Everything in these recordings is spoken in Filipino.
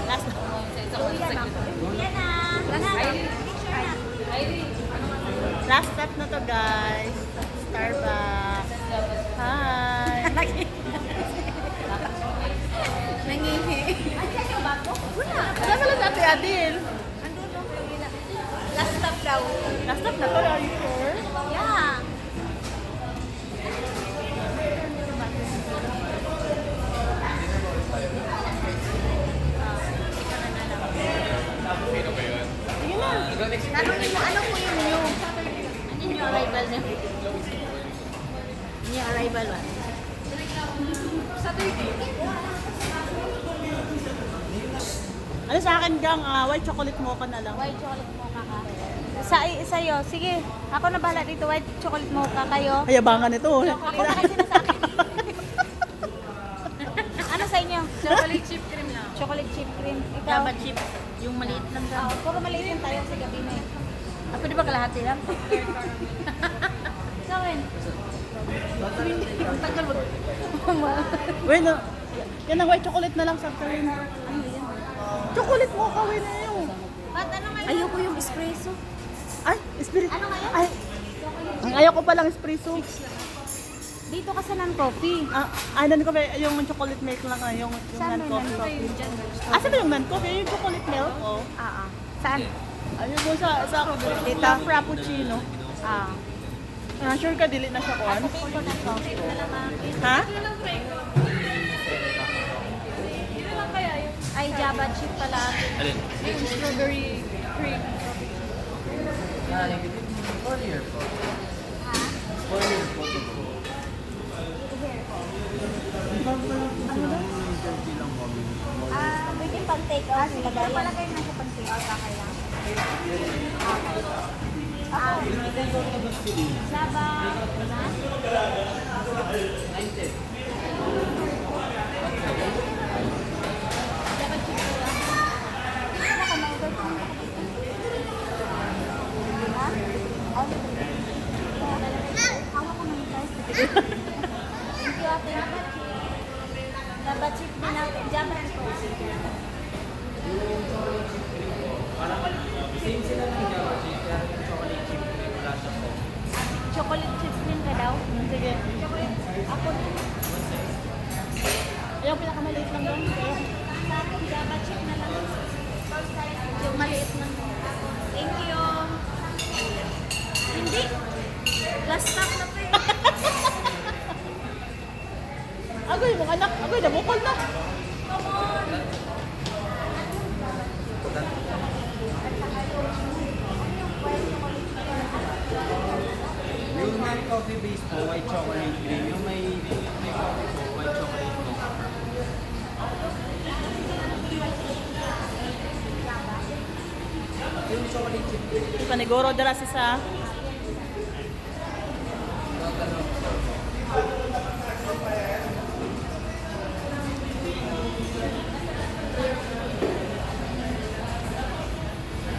Last Last step na to, guys. Starbucks. Hi. Nangihi. Wala pala sa Ate Adil. Last stop daw. Last step na to, are you sure? Yeah. Sige na. Tanungin mo, ano po yung new? Ano yung new arrival na? New arrival ba? Ano sa akin, gang? White chocolate mocha na lang. White chocolate mocha ka. Sa'yo, sige. Ako na bahala dito. White chocolate mocha kayo. Hayabangan ito. Ako na kasi na sa akin. Ano sa inyo? Chocolate chip cream lang. Chocolate chip cream. Ikaw? Java chip. Yung maliit lang daw. Puro maliit lang tayo sa gabi na eh. Ah, pwede ba kalahati lang? Gawin. Ang tagal mo. Wait, no. Yan ang white chocolate na lang sa akin. Chocolate mocha, wait na yun. At ano ngayon? Ayoko yung espresso. Ay, espresso. Ano ngayon? Ay, ang ayaw ko palang espresso. Dito ka sa non-coffee. Nan coffee, yung chocolate milk lang, yung Saan non ba coffee. yung coffee. Saan ba yung non coffee? Yung chocolate milk? Oh. Saan? Ayun mo sa dito, frappuccino. Sure ka, dili na siya kuhan? Coconut coffee. Ha? Ay, Java chip pala. Yung strawberry cream. Pwede pang take out. Lagay pala kayo nasa pang take out. Okay lang. Java. Thank you, ate. Java chip din natin. Java and coffee. Chocolate chips din ka daw? Sige. Chocolate. Ako din. Yung pinakamaliit lang doon. Sa akin, Java chip na lang. Yung maliit na. Thank you. Hindi. Last stop na to eh. Agoy, mga anak. Agoy, nabukol na. Come on. Yung may coffee base po, white chocolate cream. Yung may coffee po, white chocolate mocha. Yung chocolate chip cream. Paniguro dala si sa...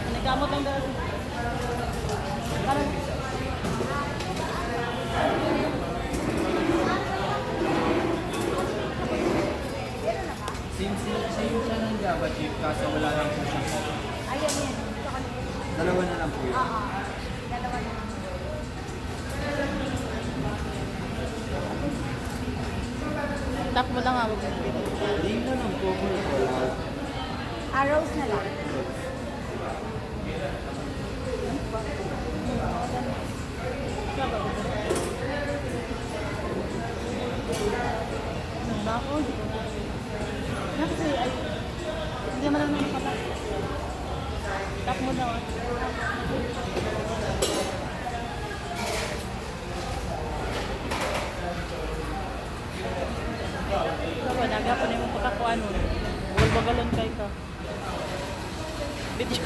Nagkamot lang dala si... Parang... Same siya ng Java chip, kaso wala lang po siyang coffee. Ayan yan. Chocolate. Dalawa na lang po yun. Oo. Dalawa na. Tap mo lang ako. Hindi mo lang po po wala. Arrows na lang. Nang bako. Kasi ay... Hindi man lang nakatap. Tap mo daw. Ikaw, naga po na yung pagkakuan mo. Huwag bagalon kay ka. Video.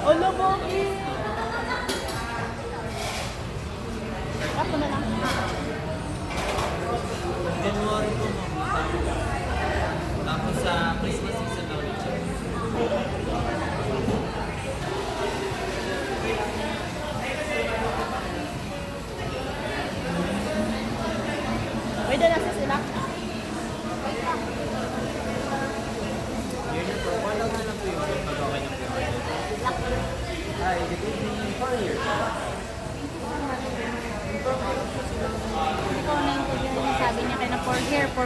Olo mo, Tap mo na lang. January po ma'am. Tapos sa Christmas season na ulit siya.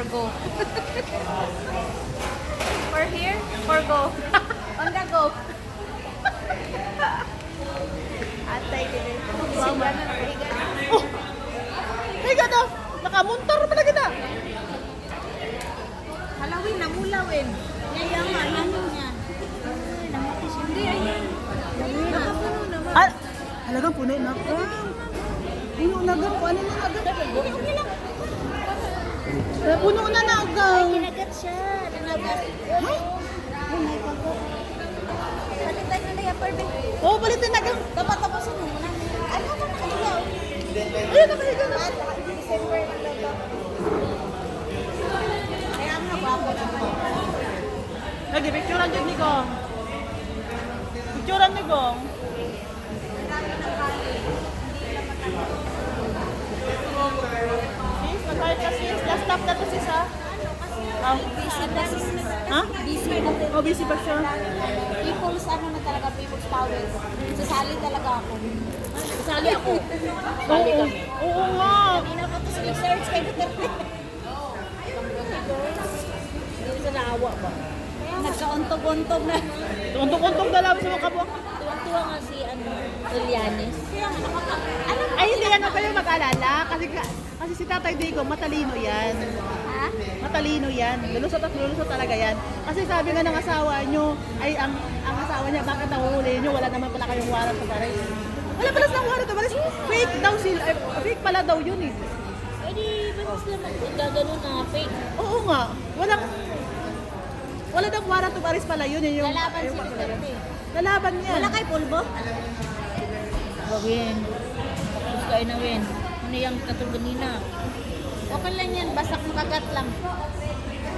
for go. For here, for go. On the go. Atay din. Oh! Ay, ganda! Nakamuntar pa na ganda! Halawin, namulawin. Yan nga, yan niya. Hindi, ayun. Nakapuno naman. Ah, halagang puno na ka. Puno na ka. Ano na agad? Puno na na agad. Kinagat siya. Nanagat. Ay, Oh my God. Palitan nyo na yung parbe. oh, balitin na agad. Dapat tapusin mo muna. Ano ka nakahiyaw? Ayun, nakahiga na. December na lang. Kaya nga, gwapo naman. Lagi, picturean dyan ni Gong. Picturean ni Gong. Sis, matahit ka sis. Last stop na to sis ha. Busy na sis. Ha? Busy na. Oh, busy pa siya. People's ano na talaga, people's power. Sasali talaga ako. Sasali ako. Sasali Oo, kami. oo nga. Hindi na ko ito sa research kay Duterte. Hindi sa naawa ba? Nagkauntog-untog na. Tuntong-tuntong na lang sa mga kabok. Tuwang-tuwa nga si Julianes. Kaya nga ano? Ay, hindi yan kayo mag-alala. Kasi si Tatay Digo, matalino yan. Ha? Matalino yan. Lulusot at lulusot talaga yan. Kasi sabi nga ng asawa nyo, ay ang asawa niya, bakit nahuhuli nyo? Wala naman pala kayong warrant sa baris. Wala pala silang warrant sa baris. Fake daw sila. Ay, fake pala daw yun eh. Eh di, ba't sila magkagano na fake? Oo nga. Wala daw warrant to baris pala yun. Yung, Lalaban si Duterte. lalaban yan. Wala kay pulbo? Win. Gusto kayo na win. Ano yung katulganina? Okay lang yan, basta kung kagat lang.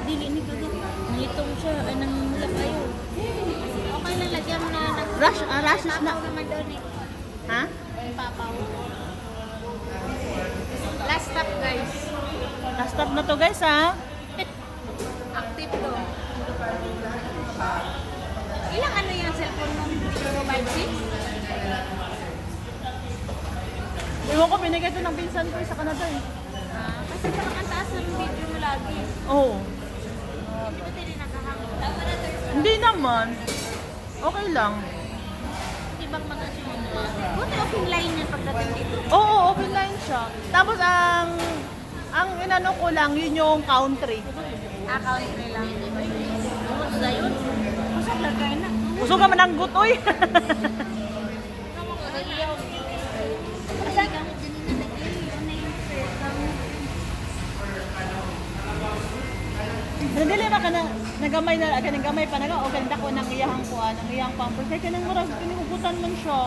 Dili ni kagat. Nangitong siya. Ay, nangmula kayo. Okay lang, lagyan mo na Rashes na. papaw naman doon eh. Ha? Papaw. Last stop guys. Last stop na to guys ha. Active to. Ilang ano yung cellphone mo? 056? Ewan ko, binigay ito ng pinsan ko sa Canada eh. Kasi parang ang taas ng video mo lagi. Oo. Hindi ba tayo nakahang? Tama na tayo. Hindi naman. Okay lang. Di bang mag-asyon mo? Buti open line yan pagdating dito. Oo, open line siya. Tapos ang inano ko lang, yun yung country. Account nila. Ano sa yun? Masang lagay na. Gusto ka mananggot, oy. Kasi gamit din nilagay. Yun na yung first Nandili ba ka na, nagamay na, kanang gamay pa naga, o ganda ko nang iyahang kuan, ang iyahang pampers. Kaya kanang marag, kinihugutan man siya.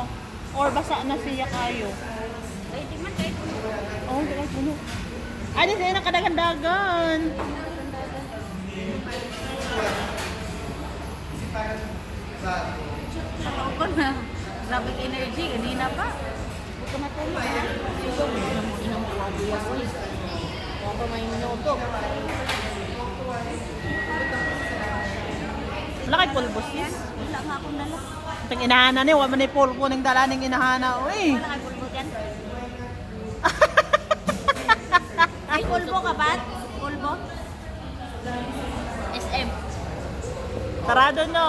Or basa na siya kayo. Pwede man kahit Oh, hindi ka puno. Ay, di siya nakadagan-dagan. ako na. Grabe energy. Kanina pa. Huwag ka matulog ha. Siguro, inang kuwabuya ko eh. Kaya pa may minuto. Wala kay pulbos, sis. Wala nga akong nalak. Itong inahana niya, wala man ni pulpo ng dalaning inahana. Uy. Wala kay pulbo dyan. Ay, pulbo ka ba? Pulbo? SM. Tarado no.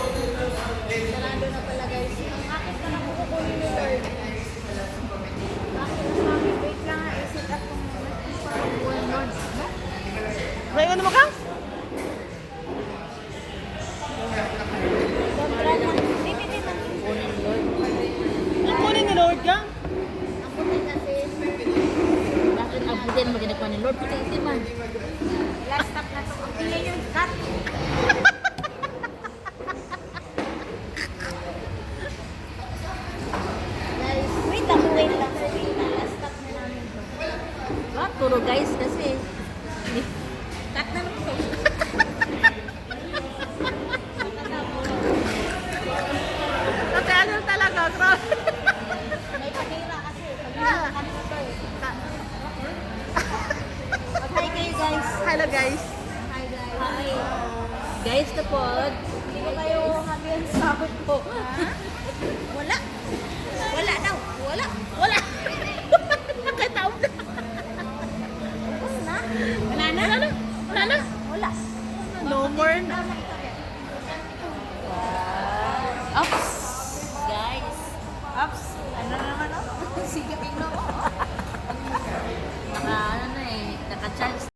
Sarado na pala guys. Bakit ka na kukukunin ni Lord? Bakit mami? Wait lang ha. I-set up kong pag-buwan Lord. May ano mo ka? Kontra lang. Hindi man kukunin Lord. Ang kunin ni Lord ka? Ang puti kasi. Bakit abutin mo ginagawa ni Lord? Puti iti man. Last stop na to. Ang tingin yung cut. Guys, wait lang. Wait lang. Last stop na namin to. Ba, turo guys kasi. Cut na lang to. Kasi ano talaga, grabe. May kamera kasi. Pag ano to eh. Mag-hi kayo guys. Hello guys. Hi guys. Hi. Guys, kapod. Hindi ko kayo happy ang sahod ko. Wala. Wala daw. Wala. Wala. Nakataon na. Sige, tingnan mo.